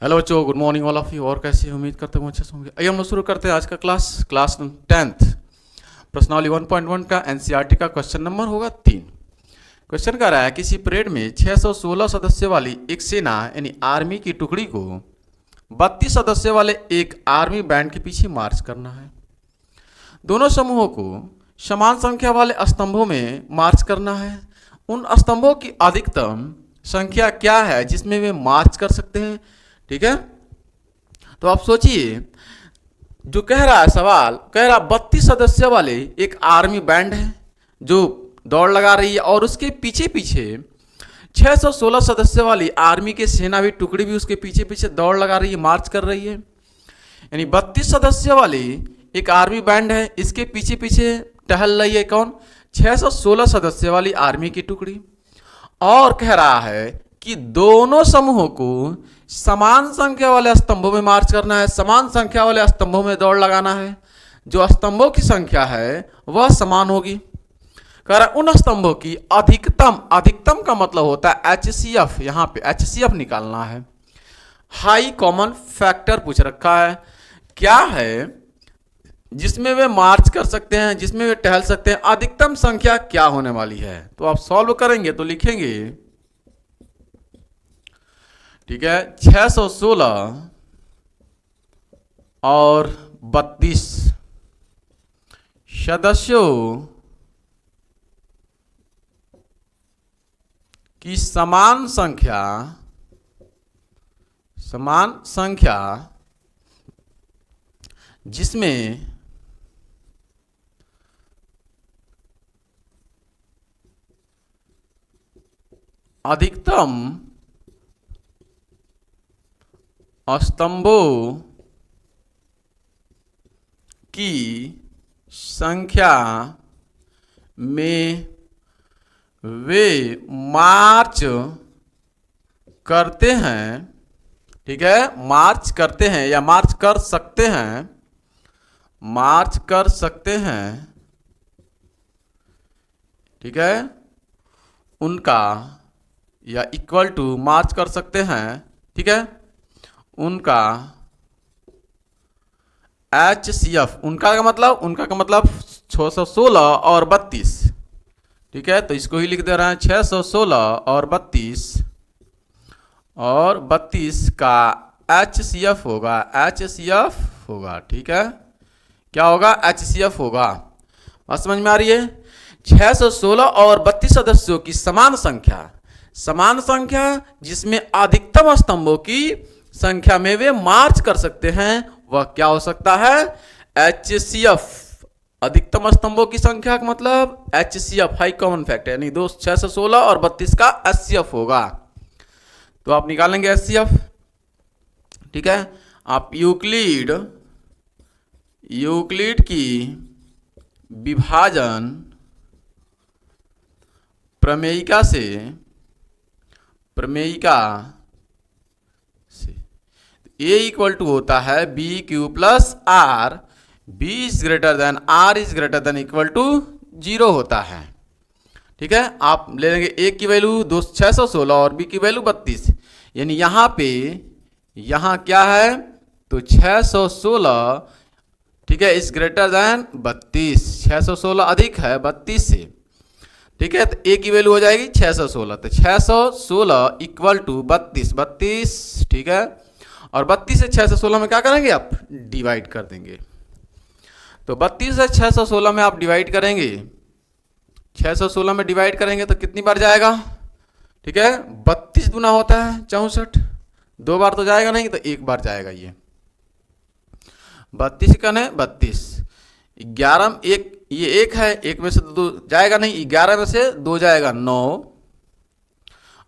Hello बच्चों, good morning all of you. और कैसे हैं? उम्मीद करते हैं अच्छे से होंगे। आइए हम लोग शुरू करते हैं आज का क्लास 10th प्रश्नावली 1.1 का एनसीईआरटी का क्वेश्चन नंबर होगा 3। क्वेश्चन कह रहा है किसी परेड में 616 सदस्य वाली एक सेना यानी आर्मी की टुकड़ी को 32 सदस्य वाले एक आर्मी बैंड के पीछे मार्च करना है। दोनों समूहों को समान संख्या वाले स्तंभों में मार्च करना है। उन स्तंभों की अधिकतम संख्या क्या है जिसमें वे मार्च कर सकते हैं? ठीक है, तो आप सोचिए, जो कह रहा है सवाल, कह रहा 32 सदस्य वाले एक आर्मी बैंड है जो दौड़ लगा रही है और उसके पीछे पीछे 616 सदस्य वाली आर्मी की सेना भी टुकड़ी भी उसके पीछे पीछे दौड़ लगा रही है, मार्च कर रही है। यानी 32 सदस्य वाली एक आर्मी बैंड है, इसके पीछे पीछे टहल रही है कौन? 616 सदस्य वाली आर्मी की टुकड़ी। और कह रहा है कि दोनों समूहों को समान संख्या वाले स्तंभों में मार्च करना है, समान संख्या वाले स्तंभों में दौड़ लगाना है। जो स्तंभों की संख्या है वह समान होगी। कह रहा उन स्तंभों की अधिकतम का मतलब होता है HCF। यहाँ पे HCF निकालना है। हाई कॉमन फैक्टर पूछ रखा है, क्या है जिसमें वे मार्च कर सकते हैं, जिसमें वे टहल सकते हैं, अधिकतम संख्या क्या होने वाली है? तो आप सॉल्व करेंगे तो लिखेंगे, ठीक है, 616 और 32 सदस्यों की समान संख्या जिसमें अधिकतम स्तंभों की संख्या में वे मार्च करते हैं। ठीक है, मार्च करते हैं या मार्च कर सकते हैं, मार्च कर सकते हैं। ठीक है, उनका या इक्वल टू मार्च कर सकते हैं। ठीक है, उनका HCF, उनका का मतलब 616 और 32। ठीक है, तो इसको ही लिख दे रहे हैं, 616 और 32 का HCF होगा। ठीक है, क्या होगा? HCF होगा। बात समझ में आ रही है? 616 और 32 सदस्यों की समान संख्या जिसमें अधिकतम स्तंभों की संख्या में वे मार्च कर सकते हैं, वह क्या हो सकता है? HCF। अधिकतम स्तंभों की संख्या का मतलब HCF, हाई कॉमन फैक्टर, यानी 616 और 32 का HCF होगा। तो आप निकालेंगे HCF। ठीक है, आप यूक्लिड की विभाजन प्रमेयिका से A इक्वल टू होता है BQ plus R, B is greater than R is greater than equal to 0 होता है। ठीक है, आप ले लेंगे A की वैल्यू 616 और B की वैल्यू 32। यानी यहाँ क्या है? तो 616, ठीक है, इज ग्रेटर देन 32। 616 अधिक है 32 से। ठीक है, तो A की वैल्यू हो जाएगी 616, तो 616 इक्वल टू 32। ठीक है, और 32 से 616 में क्या करेंगे? आप डिवाइड कर देंगे। तो 32 से 616 में आप डिवाइड करेंगे, 616 में डिवाइड करेंगे तो कितनी बार जाएगा? ठीक है, 32 गुना होता है 64, 2 बार तो जाएगा नहीं, तो 1 बार जाएगा। ये 32 कन है 32, 11 एक, ये 1 है, 1 में से 2 जाएगा नहीं, 11 में से 2 जाएगा 9,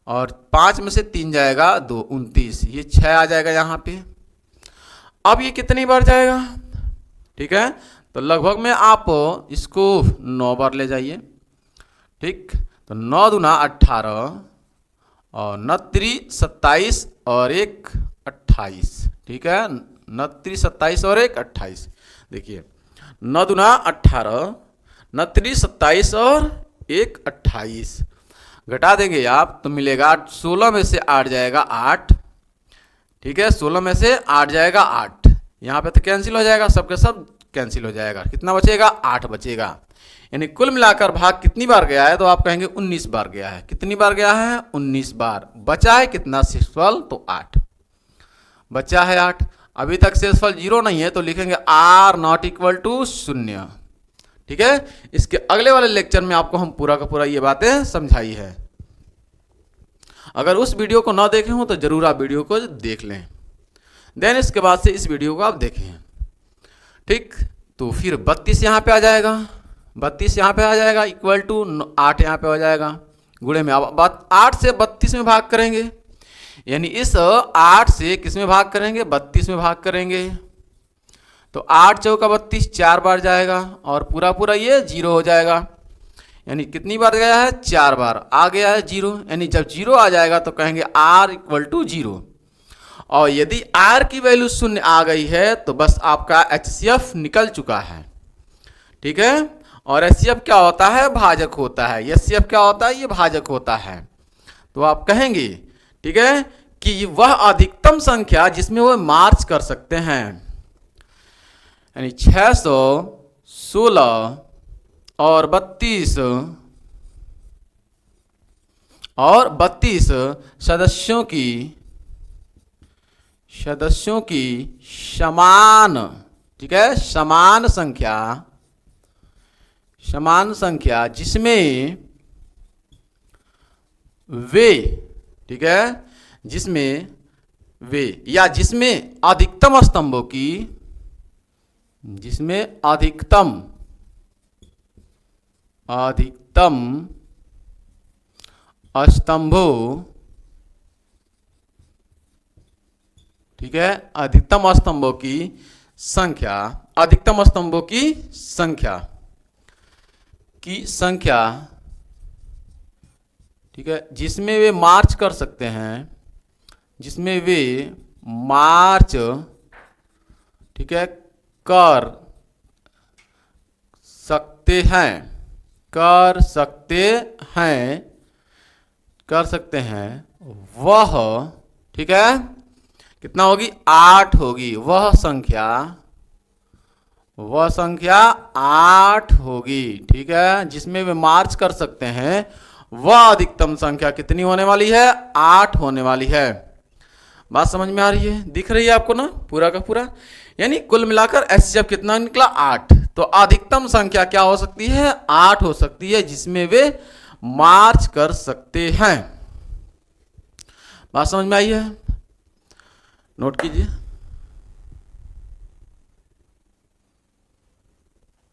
और 5 में से 3 जाएगा 2, 29, ये 6 आ जाएगा यहाँ पे। अब ये कितनी बार जाएगा? ठीक है, तो लगभग में आप इसको 9 बार ले जाइए। ठीक, तो 9 दूना 18 और 29 27 और 1 28। ठीक है, 29 27 और 1 28। देखिए, 9 दूना 18, 29 27 और 1 28। घटा देंगे आप तो मिलेगा 16 में से 8 जाएगा 8। ठीक है, 16 में से 8 जाएगा 8, यहाँ पे तो कैंसिल हो जाएगा, सबके सब कैंसिल हो जाएगा, कितना बचेगा 8 बचेगा। यानी कुल मिलाकर भाग कितनी बार गया है, तो आप कहेंगे 19 बार गया है। कितनी बार गया है, 19 बार। बचा है कितना शेषफल, तो 8 बचा है 8। अभी तक शेषफल 0 नहीं है तो लिखेंगे r नॉट इक्वल टू 0। ठीक है, इसके अगले वाले लेक्चर में आपको हम पूरा का पूरा ये बातें समझाई है। अगर उस वीडियो को ना देखे हो तो जरूर आप वीडियो को देख लें, देन इसके बाद से इस वीडियो को आप देखें। ठीक, तो फिर 32 यहाँ पे आ जाएगा, 32 यहाँ पे आ जाएगा इक्वल टू 8 यहाँ पे हो जाएगा गुणे में। अब 8 से 32 में भाग करेंगे, यानी इस 8 से किस में भाग करेंगे, 32 में भाग करेंगे। तो 8 चौका 32 4 बार जाएगा और पूरा पूरा ये 0 हो जाएगा। यानी कितनी बार गया है, 4 बार आ गया है 0। यानी जब 0 आ जाएगा तो कहेंगे r इक्वल टू 0। और यदि r की वैल्यू 0 आ गई है तो बस आपका HCF निकल चुका है। ठीक है, और HCF क्या होता है, भाजक होता है। HCF क्या होता है, ये भाजक होता है। तो आप कहेंगे, ठीक है, कि वह अधिकतम संख्या जिसमें वो मार्च कर सकते हैं। यानी 616 और 32 सदस्यों की समान, ठीक है, समान संख्या जिसमें वे, ठीक है, जिसमें वे या जिसमें अधिकतम स्तंभों की, जिसमें अधिकतम स्तंभों, ठीक है, अधिकतम स्तंभों की संख्या, अधिकतम स्तंभों की संख्या, ठीक है, जिसमें वे मार्च कर सकते हैं, जिसमें वे मार्च, ठीक है, कर सकते हैं वह, ठीक है, कितना होगी, 8 होगी। वह संख्या 8 होगी। ठीक है, जिसमें वे मार्च कर सकते हैं वह अधिकतम संख्या कितनी होने वाली है, 8 होने वाली है। बात समझ में आ रही है, दिख रही है आपको ना पूरा का पूरा। यानी कुल मिलाकर HCF कितना निकला, 8। तो अधिकतम संख्या क्या हो सकती है, 8 हो सकती है, जिसमें वे मार्च कर सकते हैं। बात समझ में आई है, नोट कीजिए।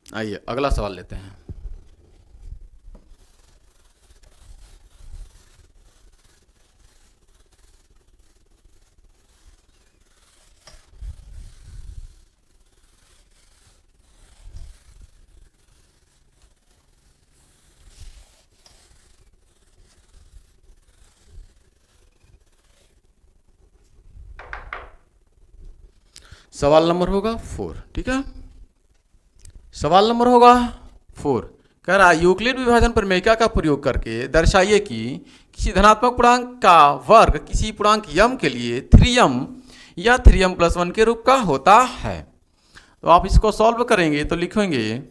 आइए अगला सवाल लेते हैं। सवाल नंबर होगा 4। ठीक है, सवाल नंबर होगा 4। कह रहा है यूक्लिड विभाजन प्रमेयिका का प्रयोग करके दर्शाइए कि किसी धनात्मक पूर्णांक का वर्ग किसी पूर्णांक m के लिए 3m या 3m+1 के रूप का होता है। तो आप इसको सॉल्व करेंगे तो लिखेंगे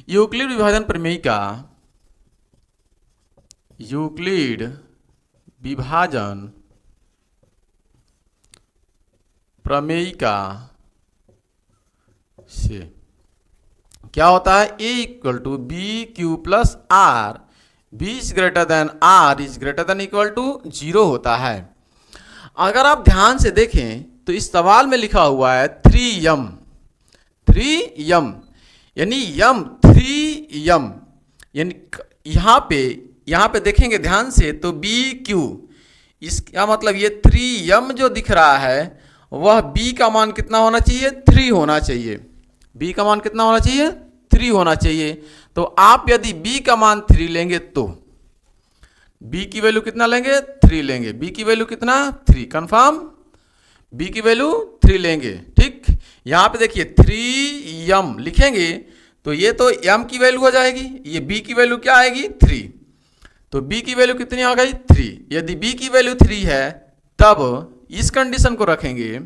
यूक्लिड विभाजन प्रमेयिका, यूक्लिड विभाजन प्रमेयिका से क्या होता है, a equal to B Q plus R, B is greater than R is greater than equal to 0 होता है। अगर आप ध्यान से देखें तो इस सवाल में लिखा हुआ है 3m, यानी m 3m, यानी यहाँ पे देखेंगे ध्यान से तो बी क्यू, इसका मतलब ये 3m जो दिख रहा है वह b का मान कितना होना चाहिए, 3 होना चाहिए। b का मान कितना होना चाहिए, 3 होना चाहिए। तो आप यदि b का मान 3 लेंगे तो b की वैल्यू कितना लेंगे, 3 लेंगे। b की वैल्यू कितना, 3, कंफर्म, b की वैल्यू 3 लेंगे। ठीक, यहाँ पे देखिए 3m लिखेंगे तो ये तो m की वैल्यू हो जाएगी, ये b की वैल्यू क्या आएगी, 3। तो b की वैल्यू कितनी आ गई, 3। यदि b की वैल्यू 3 है तब इस कंडीशन को रखेंगे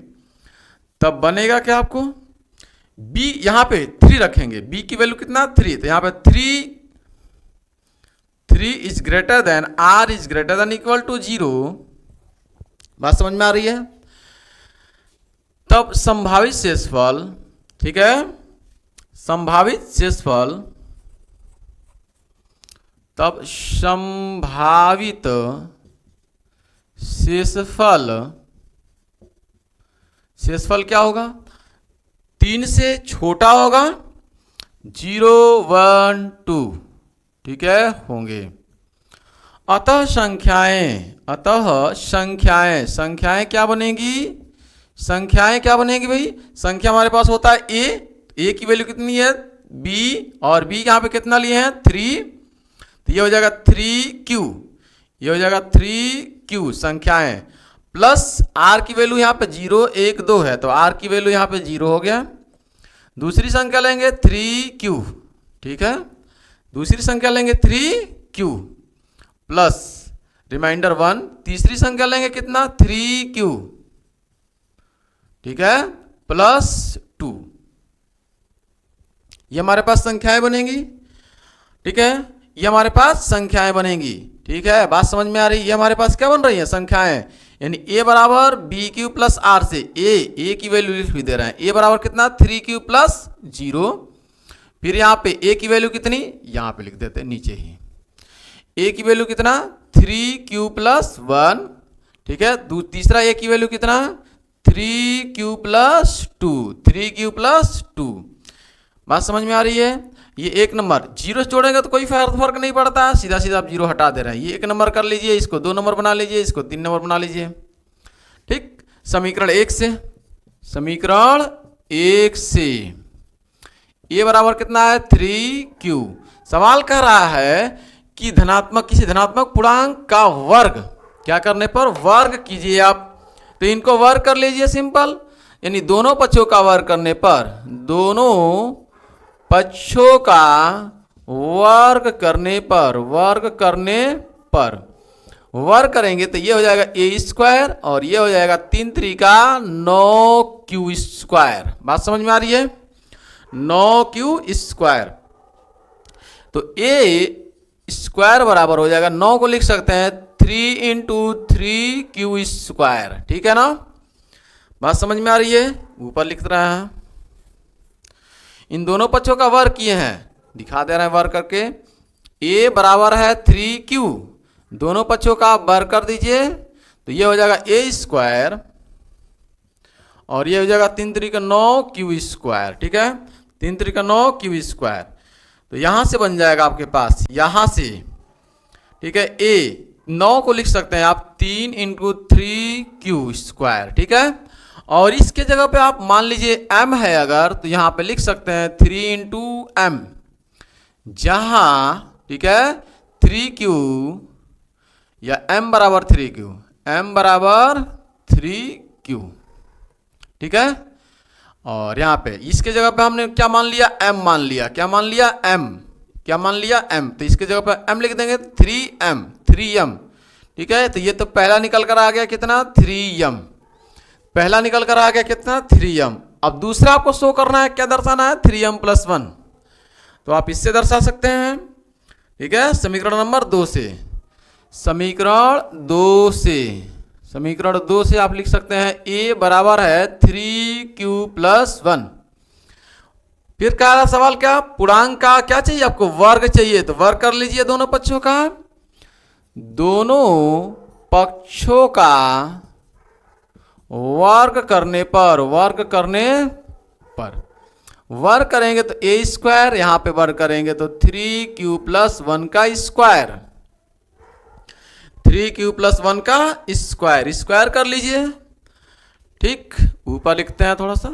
तब बनेगा क्या आपको, b यहां पे 3 रखेंगे, b की वैल्यू कितना 3, तो यहां पे 3 is greater than r is greater than equal to 0। बात समझ में आ रही है। तब संभावित शेषफल, ठीक है, संभावित शेषफल, तब संभावित शेषफल क्या होगा, 3 से छोटा होगा, 0 1 2, ठीक है, होंगे। अतः संख्याएं क्या बनेगी, संख्याएं क्या बनेगी भाई, संख्या हमारे पास होता है a की वैल्यू कितनी है b, और b यहाँ पे कितना लिए हैं 3, तो ये हो जाएगा 3q, ये हो जाएगा 3q संख्याएं, प्लस r की वैल्यू यहाँ पे 0 1 2 है, तो r की वैल्यू यहाँ पे 0 हो गया। दूसरी संख्या लेंगे 3q, ठीक है, दूसरी संख्या लेंगे 3q प्लस रिमाइंडर 1, तीसरी संख्या लेंगे कितना 3q, ठीक है, प्लस 2। ये हमारे पास संख्याएं बनेंगी, ठीक है, ये हमारे पास संख्याएं बनेंगी, ठीक है, बात समझ में आ रही है। ये हमारे पास क्या बन रही है, संख्याएं, यानी a बराबर बी क्यू प्लस आर से a की वैल्यू लिख भी दे रहे हैं, a बराबर कितना 3q प्लस 0, फिर यहाँ पे a की वैल्यू कितनी, यहाँ पे लिख देते हैं नीचे ही, a की वैल्यू कितना 3q प्लस 1, ठीक है, तीसरा a की वैल्यू कितना 3q प्लस 2, 3q प्लस 2। बात समझ में आ रही है। ये 1 नंबर, 0 जोड़ेंगे तो कोई फर्क नहीं पड़ता, सीधा सीधा आप 0 हटा दे रहे हैं। ये 1 नंबर कर लीजिए, इसको 2 नंबर बना लीजिए, इसको 3 नंबर बना लीजिए, ठीक। समीकरण 1 से, समीकरण 1 से a बराबर कितना है 3q। सवाल कह रहा है कि धनात्मक, किसी धनात्मक पूर्णांक का वर्ग क्या करने पर, वर्ग कीजिए आप, तो इनको वर्ग कर लीजिए सिंपल, यानी दोनों पक्षों का वर्ग करने पर, दोनों पक्षों का वर्ग करने पर, वर्ग करेंगे तो ये हो जाएगा a स्क्वायर और ये हो जाएगा 3 3 9q स्क्वायर। बात समझ में आ रही है, 9q स्क्वायर, तो a स्क्वायर बराबर हो जाएगा, 9 को लिख सकते हैं 3 × 3q स्क्वायर, ठीक है ना। बात समझ में आ रही है, ऊपर लिख रहा है, इन दोनों पक्षों का वर्ग किए हैं, दिखा दे रहे हैं वर्ग करके, a बराबर है 3q, दोनों पक्षों का वर्ग कर दीजिए तो ये हो जाएगा a स्क्वायर और ये हो जाएगा 3 3 9q स्क्वायर, ठीक है, 3 3 9q स्क्वायर। तो यहां से बन जाएगा आपके पास, यहां से, ठीक है, a 9 को लिख सकते हैं आप 3 × 3q स्क्वायर, ठीक है, और इसके जगह पे आप मान लीजिए m है अगर, तो यहां पे लिख सकते हैं 3 × m, जहां, ठीक है, 3q या m बराबर 3q, m बराबर 3q, ठीक है, और यहाँ पे इसके जगह पे हमने क्या मान लिया, m मान लिया, क्या मान लिया m, क्या मान लिया m, तो इसके जगह पे m लिख देंगे 3m, ठीक है, तो ये तो पहला निकल कर आ गया कितना 3m, पहला निकल कर आ गया कितना 3m। अब दूसरा आपको शो करना है, क्या दर्शाना है 3m + 1, तो आप इससे दर्शा सकते हैं, ठीक है, समीकरण नंबर 2 से, समीकरण 2 से आप लिख सकते हैं a बराबर है 3q + 1। फिर क्या रहा सवाल, क्या पूर्णांक का क्या चाहिए आपको, वर्ग चाहिए, तो वर्ग कर लीजिए दोनों पक्षों का, दोनों पक्षों का वर्ग करने पर, वर्ग करेंगे तो a स्क्वायर, यहां पे वर्ग करेंगे तो 3q + 1 का स्क्वायर, 3q + 1 का स्क्वायर, स्क्वायर कर लीजिए, ठीक। ऊपर लिखते हैं थोड़ा सा,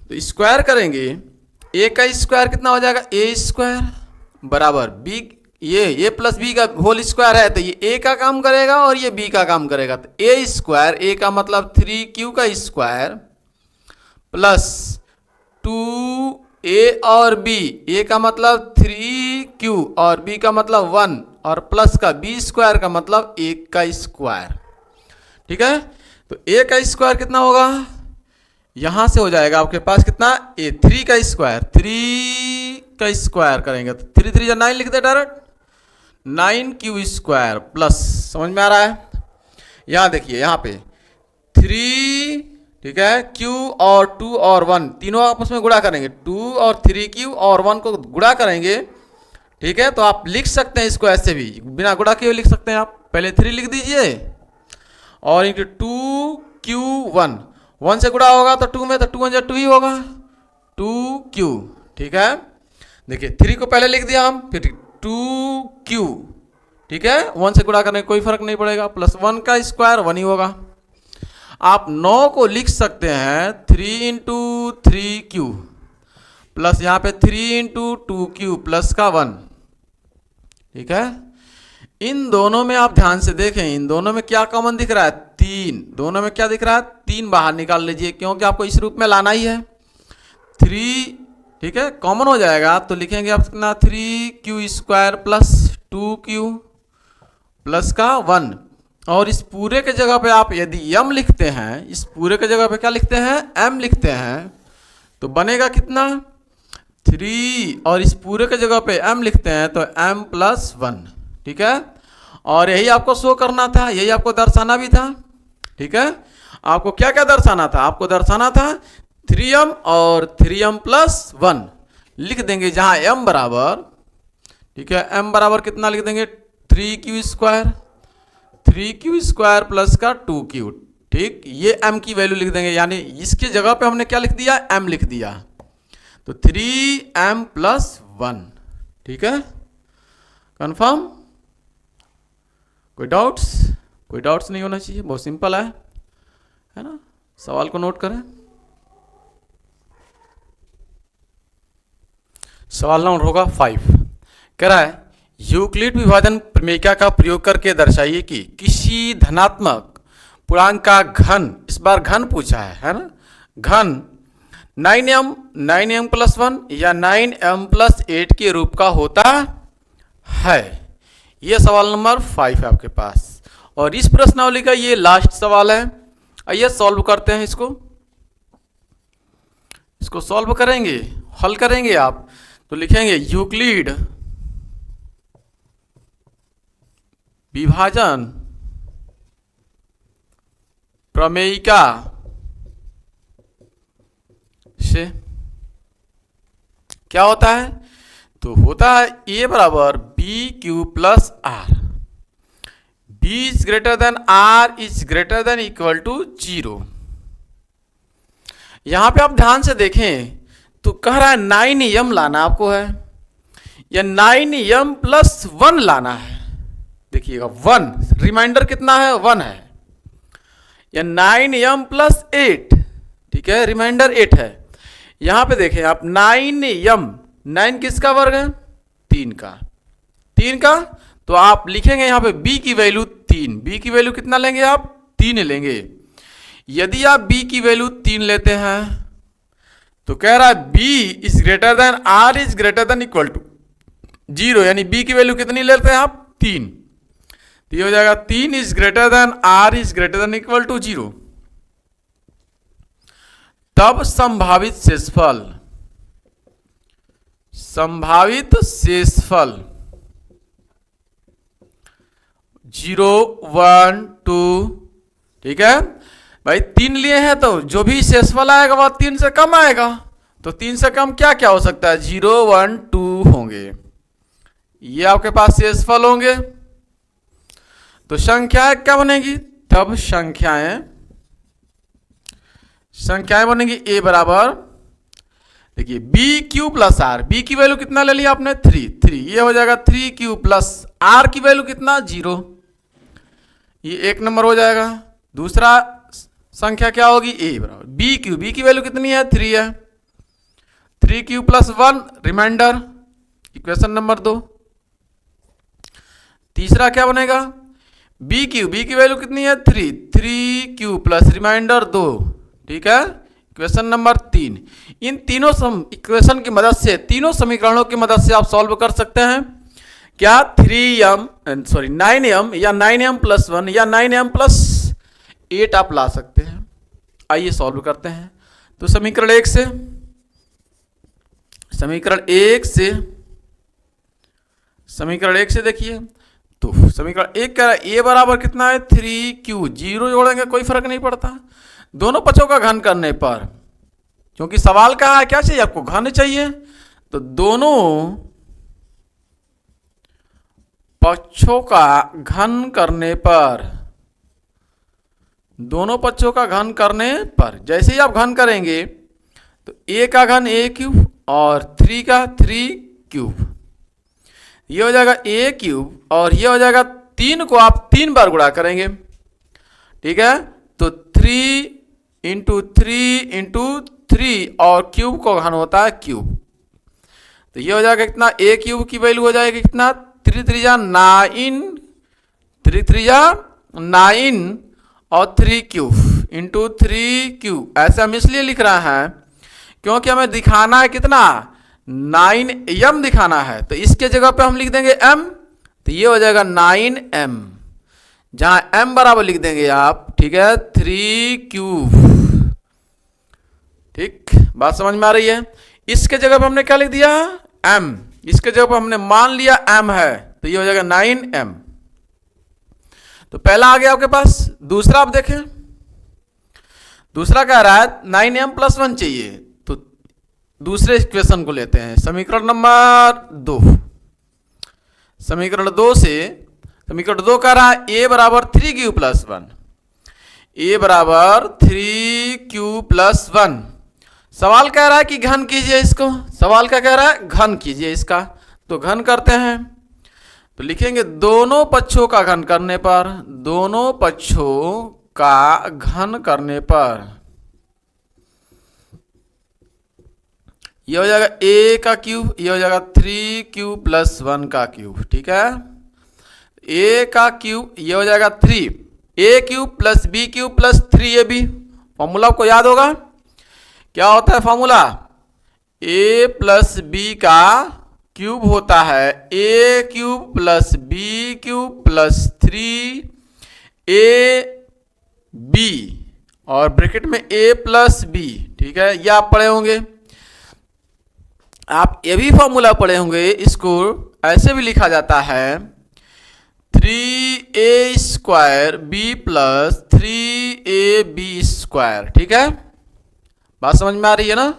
तो स्क्वायर करेंगे, a का स्क्वायर कितना हो जाएगा, a स्क्वायर बराबर b, ये a + b का होल स्क्वायर है, तो ये a का काम करेगा और ये b का काम करेगा, तो a स्क्वायर, a का मतलब 3q का स्क्वायर प्लस 2a और b, a का मतलब 3 क्यू और बी का मतलब 1 और प्लस का बी स्क्वायर का मतलब 1 का स्क्वायर। ठीक है, तो a का स्क्वायर कितना होगा, यहां से हो जाएगा आपके पास कितना, ए 3 का स्क्वायर, 3 का स्क्वायर करेंगे तो 3 3 9 लिख दे डायरेक्ट, 9 क्यू स्क्वायर प्लस, समझ में आ रहा है। यहां देखिए यहां पे 3, ठीक है, क्यू और 2 और 1 तीनों आपस में गुणा करेंगे, 2 और 3 क्यू और 1 को गुणा करेंगे। ठीक है, तो आप लिख सकते हैं इसको ऐसे भी, बिना गुणा किए लिख सकते हैं आप। पहले 3 लिख दीजिए और इंटू 2 क्यू 1 से गुणा होगा तो 2 में, तो 2 1 2 ही होगा, 2 क्यू। ठीक है, देखिए 3 को पहले लिख दिया हम, फिर 2 क्यू, ठीक है, 1 से गुणा करने कोई फर्क नहीं पड़ेगा, प्लस 1 का स्क्वायर 1 ही होगा। आप 9 को लिख सकते हैं 3 इंटू 3 क्यू प्लस यहाँ पे 3 इंटू 2 क्यू प्लस का 1। ठीक है, इन दोनों में आप ध्यान से देखें, इन दोनों में क्या कॉमन दिख रहा है, 3, दोनों में क्या दिख रहा है, 3 बाहर निकाल लीजिए क्योंकि आपको इस रूप में लाना ही है 3। ठीक है, कॉमन हो जाएगा तो लिखेंगे आप कितना, 3 Q square plus 2 Q plus का 1। और इस पूरे के जगह पे आप यदि m लिखते हैं, इस पूरे के जगह पे क्या लिखते हैं, m लिखते हैं, तो बनेगा कितना 3, और इस पूरे के जगह पे m लिखते हैं तो m प्लस 1। ठीक है, और यही आपको शो करना था, यही आपको दर्शाना भी था। ठीक है, आपको क्या क्या दर्शाना था, आपको दर्शाना था 3m और 3m प्लस 1 लिख देंगे जहां m बराबर, ठीक है, m बराबर कितना लिख देंगे, 3 Q square, 3 Q square plus का 2 क्यू। ठीक, ये m की वैल्यू लिख देंगे, यानी इसके जगह पे हमने क्या लिख दिया, m लिख दिया, तो 3m प्लस 1। ठीक है, कंफर्म, कोई डाउट्स, कोई डाउट्स नहीं होना चाहिए, बहुत सिंपल है ना। सवाल को नोट करें, सवाल नंबर होगा 5, कह रहा है यूक्लिड विभाजन प्रमेयिका का प्रयोग करके दर्शाइए कि किसी धनात्मक पूर्णांक का घन, इस बार घन पूछा है ना, घन 9m प्लस 1 या 9m प्लस 8 के रूप का होता है। यह सवाल नंबर 5 है आपके पास, और इस प्रश्नावली का ये लास्ट सवाल है। आइए सॉल्व करते हैं इसको सॉल्व करेंगे, हल करेंगे आप, तो लिखेंगे यूक्लिड विभाजन प्रमेयिका से क्या होता है, तो होता है a बराबर B Q plus R, B is greater than R is greater than equal to 0। यहां पे आप ध्यान से देखें तो कह रहा है 9m लाना आपको है या 9m प्लस 1 लाना है। देखिएगा 1, रिमाइंडर कितना है, 1 है, या 9m प्लस 8, ठीक है, रिमाइंडर 8 है। यहां पे देखें आप 9m, 9 किसका वर्ग है, 3 का, तो आप लिखेंगे यहां पे b की वैल्यू 3, b की वैल्यू कितना लेंगे आप, 3 लेंगे। यदि आप b की वैल्यू 3 लेते हैं तो कह रहा है b is greater than r is greater than equal to 0, यानी b की वैल्यू कितनी लेते हैं आप, 3, तो ये हो जाएगा 3 is greater than r is greater than equal to 0। तब संभावित शेषफल 0 1 2, ठीक है भाई, 3 लिए हैं तो जो भी शेषफल आएगा वह 3 से कम आएगा, तो 3 से कम क्या क्या हो सकता है, 0 1 2 होंगे, ये आपके पास शेषफल होंगे। तो संख्याएं क्या बनेगी, तब संख्याएं बनेगी a बराबर, देखिए B Q plus R, B की वैल्यू कितना ले लिया आपने, 3, ये हो जाएगा 3 क्यू प्लस आर की वैल्यू कितना, 0, ये 1 नंबर हो जाएगा। दूसरा संख्या क्या होगी, a बराबर बी क्यू, बी की वैल्यू कितनी है, 3 है, 3 Q plus 1 remainder, equation number 2। तीसरा क्या बनेगा, बी क्यू, बी की वैल्यू कितनी है, 3 क्यू प्लस रिमाइंडर 2, ठीक है, इक्वेशन नंबर 3। इन तीनों इक्वेशन की मदद से, तीनों समीकरणों की मदद से आप सॉल्व कर सकते हैं। क्या 9m या 9m+1 या 9m+8 आप ला सकते हैं? आइए सॉल्व करते हैं। तो समीकरण 1 से देखिए, तो समीकरण 1 का a बराबर कितना है 3q, जीरो जोड़ेंगे कोई फर्क नहीं पड़ता दोनों पक्षों का घन करने पर, क्योंकि सवाल कहा है क्या चाहिए आपको, घन चाहिए। तो दोनों पक्षों का घन करने पर, दोनों पक्षों का घन करने पर जैसे ही आप घन करेंगे तो a का घन a³ और 3 का 3³ ये हो जाएगा a³ और ये हो जाएगा 3 को आप 3 बार गुणा करेंगे, ठीक है। तो 3 × 3 × 3 और क्यूब को घन होता है क्यूब, तो ये हो जाएगा कितना, a³ की वैल्यू हो जाएगी कितना 3 × 9 और 3³ × 3³ ऐसे हम इसलिए लिख रहे हैं क्योंकि हमें दिखाना है कितना 9m दिखाना है, तो इसके जगह पे हम लिख देंगे m, तो ये हो जाएगा 9m, जहां m बराबर लिख देंगे आप, ठीक है 3³। ठीक, बात समझ में आ रही है। इसके जगह पे हमने क्या लिख दिया m, इसके जगह पे हमने मान लिया m है, तो ये हो जाएगा 9m। तो पहला आ गया आपके पास। दूसरा आप देखें, दूसरा कह रहा है 9m+1 चाहिए, तो दूसरे इक्वेशन को लेते हैं, समीकरण नंबर 2। समीकरण 2 से, समीकरण 2 कह रहा है a बराबर 3q+1, a बराबर 3q+1। सवाल कह रहा है कि घन कीजिए इसको, सवाल क्या कह रहा है, घन कीजिए इसका। तो घन करते हैं, तो लिखेंगे दोनों पक्षों का घन करने पर, दोनों पक्षों का घन करने पर ये हो जाएगा a का क्यूब, ये हो जाएगा 3q+1 का क्यूब, ठीक है। a का क्यूब ये हो जाएगा 3a³ + b³ + 3ab। फॉर्मूला आपको याद होगा, क्या होता है फॉर्मूला, a + b का क्यूब होता है a³ + b³ + 3ab और ब्रैकेट में a + b, ठीक है। ये आप पढ़े होंगे, आप ये भी फॉर्मूला पढ़े होंगे। इसको ऐसे भी लिखा जाता है 3a² b + 3ab², ठीक है। बात समझ में आ रही है ना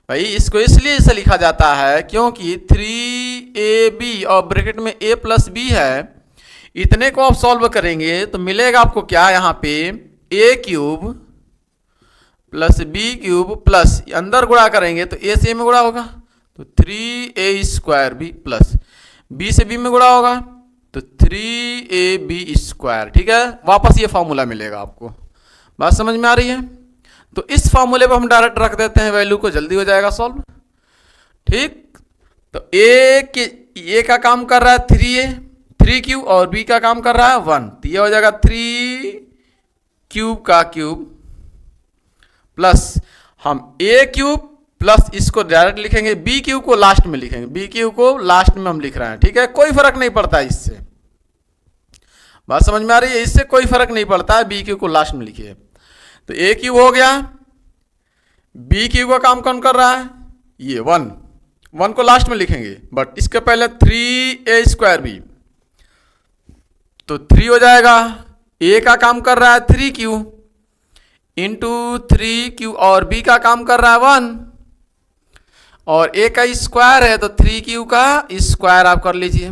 भाई। इसको इसलिए इसे लिखा जाता है क्योंकि 3ab और ब्रैकेट में a + b है, इतने को आप सॉल्व करेंगे तो मिलेगा आपको क्या, यहाँ पे a³ + b³ प्लस अंदर गुणा करेंगे तो a से a में गुणा होगा तो 3a² प्लस b से b में गुणा होगा तो 3ab², ठीक है। वापस ये फॉर्मूला मिलेगा आपको। बात समझ में आ रही है। तो इस फॉर्मूले पर हम डायरेक्ट रख देते हैं वैल्यू को, जल्दी हो जाएगा सॉल्व, ठीक। तो a का काम कर रहा है 3q और b का काम कर रहा है 1, तो ये हो जाएगा 3³ का क्यूब प्लस हम a³ प्लस इसको डायरेक्ट लिखेंगे, b³ को लास्ट में लिखेंगे, b³ को लास्ट में हम लिख रहे हैं, ठीक है। कोई फर्क नहीं पड़ता इससे, बात समझ में आ रही है, इससे कोई फर्क नहीं पड़ता है, b³ को लास्ट में लिखिए। तो a³ हो गया, b³ का काम कौन कर रहा है, ये 1 को लास्ट में लिखेंगे, बट इसके पहले 3a²b, तो 3 हो जाएगा। a का काम कर रहा है 3q × 3q और b का काम कर रहा है 1 और a का स्क्वायर है तो 3q का स्क्वायर आप कर लीजिए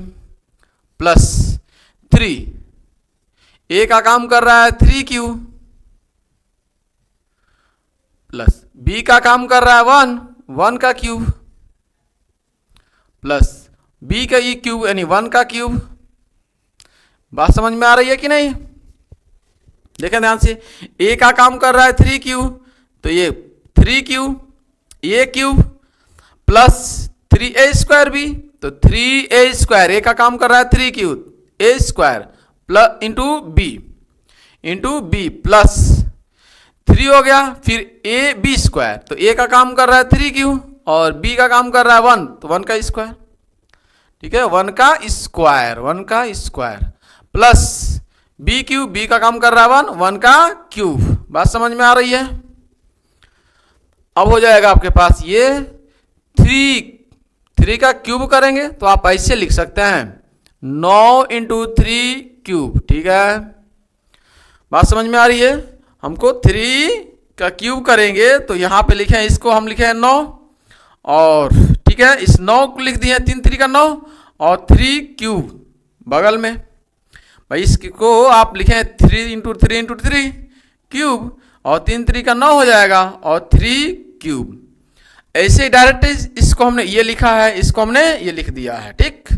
प्लस 3, a का काम कर रहा है 3q प्लस b का काम कर रहा है 1 का क्यूब प्लस b का क्यूब यानी 1 का क्यूब। बात समझ में आ रही है कि नहीं, देखें ध्यान से। a का काम कर रहा है 3q, तो ये 3q a³ plus 3a² b, तो 3a², a का काम कर रहा है 3q a² plus into b plus 3 हो गया, फिर ab², तो a का काम कर रहा है 3q और b का काम कर रहा है 1, तो 1 का स्क्वायर, ठीक है, 1 का स्क्वायर, 1 का square plus B cube, B का काम कर रहा है 1, 1 का क्यूब। बात समझ में आ रही है? अब हो जाएगा आपके पास ये 3 का क्यूब करेंगे तो आप ऐसे लिख सकते हैं 9 इंटू 3 क्यूब। ठीक है, बात समझ में आ रही है? हमको 3 का क्यूब करेंगे तो यहाँ पे लिखे हैं, इसको हम लिखे हैं 9 और ठीक है, इस 9 को लिख दिए 3 3 का 9 और 3 क्यूब बगल में। भाई इसको आप लिखें 3 इंटू 3 इंटू 3 क्यूब और 3 3 का 9 हो जाएगा और 3 क्यूब। ऐसे ही डायरेक्ट इसको हमने ये लिखा है, इसको हमने ये लिख दिया है। ठीक,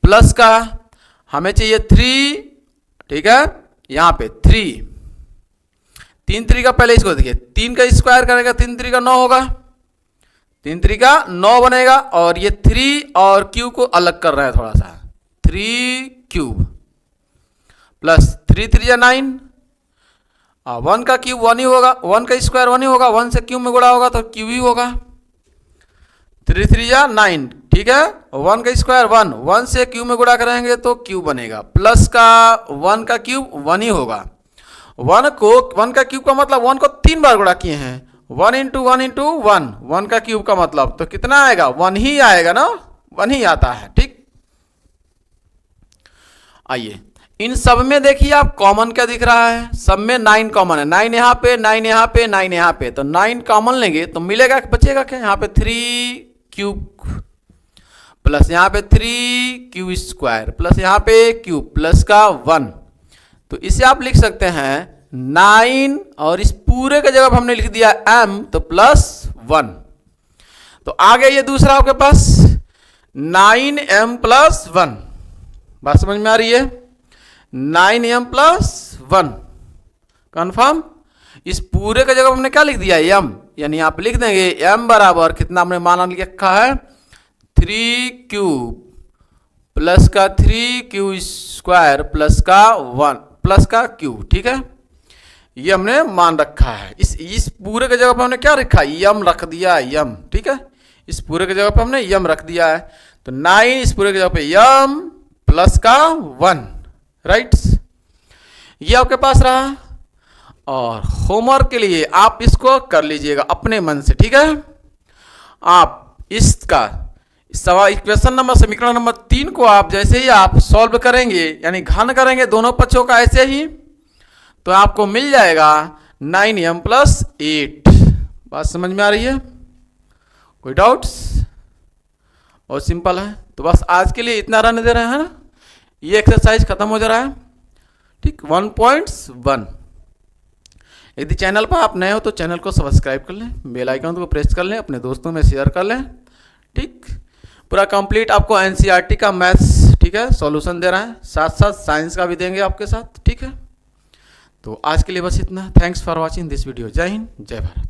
प्लस का हमें चाहिए 3, ठीक है, यहां पे 3 3 का पहले इसको देखिए, 3 का स्क्वायर करेगा 3 3 का 9 होगा, 3 3 का 9 बनेगा और ये 3 और क्यूब को अलग कर रहे हैं थोड़ा सा, 3 क्यूब प्लस 3 3 9, 1 का क्यूब 1 ही होगा, 1 का स्क्वायर 1 ही होगा, 1 से क्यूब में गुणा होगा तो क्यूब ही होगा, 3 3 9। ठीक है, 1 का स्क्वायर 1, 1 से क्यूब में गुणा करेंगे तो क्यूब बनेगा, प्लस का 1 का क्यूब 1 ही होगा, 1 का क्यूब का मतलब 1 को 3 बार गुणा किए हैं, 1 इंटू 1 इंटू 1, 1 का क्यूब का मतलब तो कितना आएगा, 1 ही आएगा ना, 1 ही आता है। ठीक, आइए इन सब में देखिए आप कॉमन क्या दिख रहा है, सब में 9 कॉमन है, 9 यहाँ पे, 9 यहाँ पे, 9 यहाँ पे, तो 9 कॉमन लेंगे तो मिलेगा, बचेगा क्या, यहाँ पे 3 क्यूब प्लस यहाँ पे 3 क्यूब स्क्वायर प्लस यहाँ पे क्यूब प्लस का 1, तो इसे आप लिख सकते हैं 9 और इस पूरे के जगह हमने लिख दिया m तो प्लस 1। तो आगे ये दूसरा आपके पास 9m प्लस 1, बात समझ में आ रही है, 9m प्लस 1 कन्फर्म। इस पूरे का जगह हमने क्या लिख दिया m, यानी आप लिख देंगे m बराबर कितना हमने माना लिखा है 3 क्यूब प्लस का 3 क्यूब स्क्वायर प्लस का 1 प्लस का क्यूब। ठीक है, ये हमने मान रखा है। इस पूरे के जगह पर हमने क्या रखा है, यम रख दिया है, यम। ठीक है, इस पूरे के जगह पर हमने यम रख दिया है, तो 9 इस पूरे के जगह पे यम प्लस का 1, राइट, ये आपके पास रहा। और होमवर्क के लिए आप इसको कर लीजिएगा अपने मन से। ठीक है, आप इसका सवाल क्वेश्चन नंबर समीकरण नंबर 3 को आप जैसे ही आप सॉल्व करेंगे, यानी घन करेंगे दोनों पक्षों का ऐसे ही, तो आपको मिल जाएगा 9m प्लस 8। बात समझ में आ रही है? कोई डाउट्स? बहुत सिंपल है। तो बस आज के लिए इतना रहने दे रहे हैं ना, ये एक्सरसाइज खत्म हो जा रहा है। ठीक, 1.1। यदि चैनल पर आप नए हो तो चैनल को सब्सक्राइब कर लें, बेल आइकन को प्रेस कर लें, अपने दोस्तों में शेयर कर लें। ठीक, पूरा कंप्लीट आपको एनसीईआरटी का मैथ्स, ठीक है, सॉल्यूशन दे रहा है, साथ साथ साइंस का भी देंगे आपके साथ। ठीक है, तो आज के लिए बस इतना। Thanks for watching this video. जय हिंद, जय भारत।